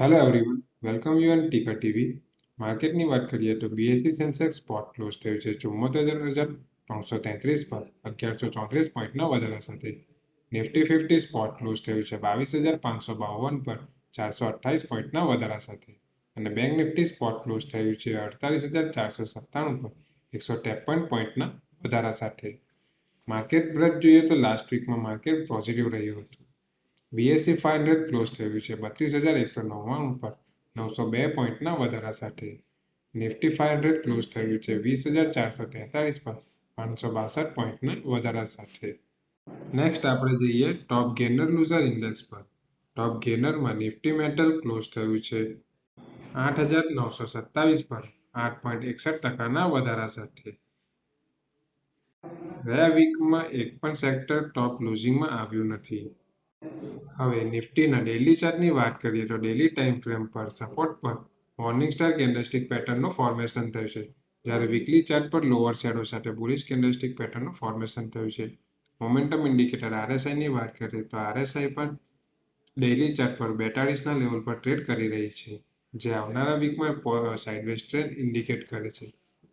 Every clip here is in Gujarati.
હેલો એવરીવન, વેલકમ યુ એન ટીકા ટીવી. માર્કેટની વાત કરીએ તો બીએસસી સેન્સેક્સ સ્પોટ ક્લોઝ થયું છે 74,333 પર 1134 પોઈન્ટના વધારા સાથે. નિફ્ટી 50 સ્પોટ ક્લોઝ થયું છે 22,552 પર 428 પોઈન્ટના વધારા સાથે. અને બેંક નિફ્ટી સ્પોટ ક્લોઝ થયું છે 48,497 પર 153 પોઈન્ટના વધારા સાથે. માર્કેટ બ્રેથ જોઈએ તો લાસ્ટ વીકમાં માર્કેટ પોઝિટિવ રહ્યું હતું. બીએસસી 500 ક્લોઝ થયું છે 32,199 પર 902 પોઈન્ટના વધારા સાથે. નિફ્ટી 500 ક્લોઝ થયું છે 20,443 પર 562 પોઈન્ટના વધારા સાથે. નેક્સ્ટ આપણે જઈએ ટોપ ગેનર લૂઝર ઇન્ડેક્સ પર. ટોપ ગેનરમાં નિફ્ટી મેટલ ક્લોઝ થયું છે 8,927 પર 8.61% વધારા સાથે. ગયા વીકમાં એક પણ સેક્ટર ટોપ લૂઝિંગમાં આવ્યું નથી. હવે નિફ્ટીના ડેઇલી ચાર્ટની વાત કરીએ તો ડેઇલી ટાઈમ ફ્રેમ પર સપોર્ટ પર મોર્નિંગ સ્ટાર કેન્ડલસ્ટિક પેટર્નનું ફોર્મેશન થયું છે, જ્યારે વીકલી ચાર્ટ પર લોઅર શેડો સાથે બુલિશ કેન્ડલસ્ટિક પેટર્નનું ફોર્મેશન થયું છે. મોમેન્ટમ ઇન્ડિકેટર આરએસઆઈની વાત કરીએ તો આરએસઆઈ પર ડેઇલી ચાર્ટ પર 42ના લેવલ પર ટ્રેડ કરી રહી છે, જે આવનારા વીકમાં સાઇડવેઝ ટ્રેન્ડ ઇન્ડિકેટ કરે છે.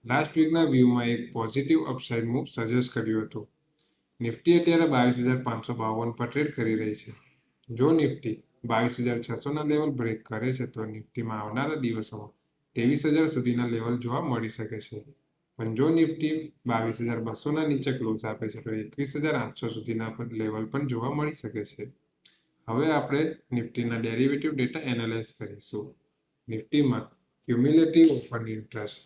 લાસ્ટ વીકના વ્યૂમાં એક પોઝિટિવ અપસાઇડ મૂવ સજેસ્ટ કર્યું હતું. નિફ્ટી અત્યારે 22,552 પર ટ્રેડ કરી રહી છે. જો નિફ્ટી 22,600ના લેવલ બ્રેક કરે છે તો નિફ્ટીમાં આવનારા દિવસોમાં 23,000 સુધીના લેવલ જોવા મળી શકે છે. પણ જો નિફ્ટી 22,200ના નીચે ક્લોઝ આપે છે તો 21,800 સુધીના લેવલ પણ જોવા મળી શકે છે. હવે આપણે નિફ્ટીના ડેરિવેટિવ ડેટા એનાલાઇઝ કરીશું. નિફ્ટીમાં ક્યુમ્યુલેટિવ ઓપન ઇન્ટરેસ્ટ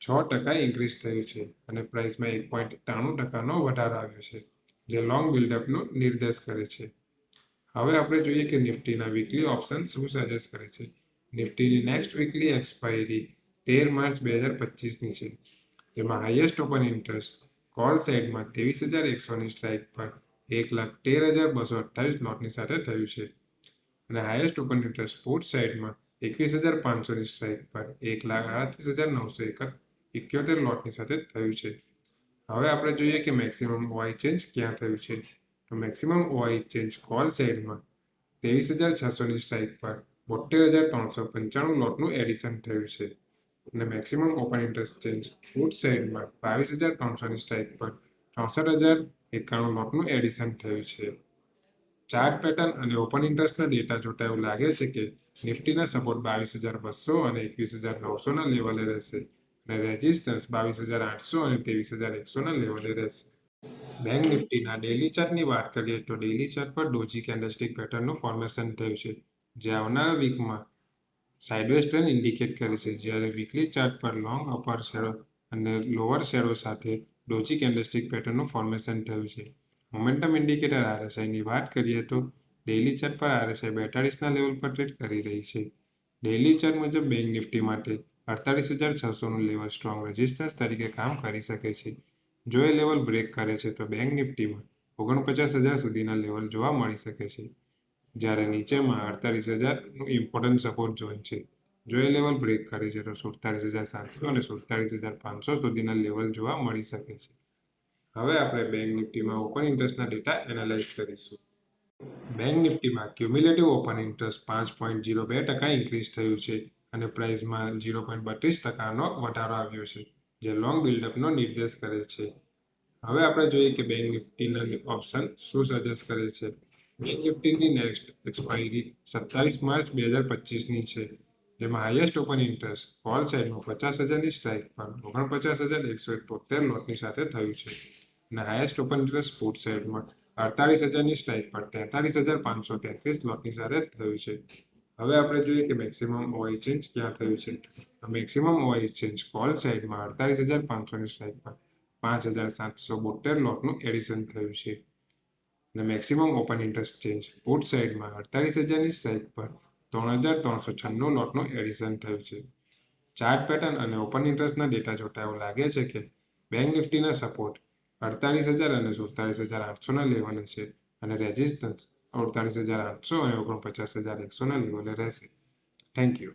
6% ઇન્ક્રીઝ થયું છે અને પ્રાઇસમાં 1.93%નો વધારો આવ્યો છે, જે લોંગ બિલ્ડઅપનો નિર્દેશ કરે છે. હવે આપણે જોઈએ કે નિફ્ટીના વીકલી ઓપ્શન શું સજેસ્ટ કરે છે. નિફ્ટીની નેક્સ્ટ વીકલી એક્સપાયરી 13 માર્ચ 2025ની છે, જેમાં હાઈએસ્ટ ઓપન ઇન્ટરેસ્ટ કોલ સાઇડમાં 23,100ની સ્ટ્રાઇક પર 1,13,228 લોટની સાથે થયું છે અને હાઈએસ્ટ ઓપન ઇન્ટરેસ્ટ પુટ સાઇડમાં 21,500ની સ્ટ્રાઇક પર 1,38,971 લોટની સાથે થયું છે. હવે આપણે જોઈએ કે મેક્સિમમ ઓઆઈ ચેન્જ ક્યાં થયું છે. તો મેક્સિમમ ઓઆઈ ચેન્જ કોલ સાઇડમાં 23,600ની સ્ટ્રાઇક પર 72,395 લોટનું એડિશન થયું છે અને maximum open interest change put સાઇડમાં 22,300ની સ્ટ્રાઇક પર 64,091 લોટનું એડિશન થયું છે. ચાર્ટ પેટર્ન અને ઓપન ઇન્ટરેસ્ટના ડેટા જોતા એવું લાગે છે કે નિફ્ટીના સપોર્ટ 22,200 અને 21,900ના લેવલે રહેશે અને રેઝિસ્ટન્સ 22,800 અને 23,100ના લેવલે રહેશે. બેંક નિફ્ટીના ડેઇલી ચાર્ટની વાત કરીએ તો ડેઇલી ચાર્ટ પર ડોજી કેન્ડલસ્ટિક પેટર્નનું ફોર્મેશન થયું છે, જે આવનારા વીકમાં સાઇડવેઝ ટ્રેન્ડ ઇન્ડિકેટ કરે છે, જ્યારે વીકલી ચાર્ટ પર લોંગ અપર શેડો અને લોઅર શેડો સાથે ડોજી કેન્ડલસ્ટિક પેટર્નનું ફોર્મેશન થયું છે. મોમેન્ટમ ઇન્ડિકેટર આરએસઆઈની વાત કરીએ તો ડેઇલી ચાર્ટ પર આરએસઆઈ 42ના લેવલ પર ટ્રેડ કરી રહી છે. ડેઇલી ચાર્ટ મુજબ બેંક નિફ્ટી માટે 48,600નું લેવલ સ્ટ્રોંગ રેઝિસ્ટન્સ તરીકે કામ કરી શકે છે. જો એ લેવલ બ્રેક કરે છે તો બેંક નિફ્ટીમાં 49,000 સુધીના લેવલ જોવા મળી શકે છે, જ્યારે નીચેમાં 48,000નું ઇમ્પોર્ટન્ટ સપોર્ટ ઝોન છે. જો એ લેવલ બ્રેક કરે છે તો 47,700 અને 47,500 સુધીના લેવલ જોવા મળી શકે છે. હવે આપણે બેંક નિફ્ટીમાં ઓપન ઇન્ટરેસ્ટના ડેટા એનાલાઇઝ કરીશું. બેંક નિફ્ટીમાં ક્યુમ્યુલેટિવ ઓપન ઇન્ટરેસ્ટ 5.02% ઇન્ક્રીઝ થયું છે અને પ્રાઇસમાં 0.32%નો વધારો આવ્યો છે, જે લોંગ બિલ્ડઅપનો નિર્દેશ કરે છે. હવે આપણે જોઈએ કે બેંક નિફ્ટીના ઓપ્શન શું સજેસ્ટ કરે છે. બેંક નિફ્ટીની નેક્સ્ટ એક્સપાયરી 27 માર્ચ 2025ની છે, જેમાં હાઈએસ્ટ ઓપન ઇન્ટરેસ્ટ કોલ સાઇડમાં 50,000ની સ્ટ્રાઇક પર 49,173 લોટની સાથે થયું છે અને હાઈએસ્ટ ઓપન ઇન્ટરેસ્ટ પુટ સાઇડમાં 48,000ની સ્ટ્રાઇક પર 43,533 લોટની સાથે થયું છે. હવે આપણે જોઈએ કે મેક્સિમમ ઓઆઈ ચેન્જ ક્યાં થયું છે. મેક્સિમમ ઓઆઈ ચેન્જ કોલ સાઇડમાં 48,500ની સ્ટ્રાઇક પર 5,772 લોટનું એડિશન થયું છે અને maximum open interest change put સાઇડમાં 48,000ની સ્ટ્રાઇક પર 3,396 લોટનું એડિશન થયું છે. ચાર્ટ પેટર્ન અને ઓપન ઇન્ટરેસ્ટના ડેટા જોતા એવું લાગે છે કે બેંક નિફ્ટીના સપોર્ટ 48,000 અને 47,800ના લેવલે છે અને રેઝિસ્ટન્સ 48,800 અને 49,100ના લેવલે રહેશે. Thank you.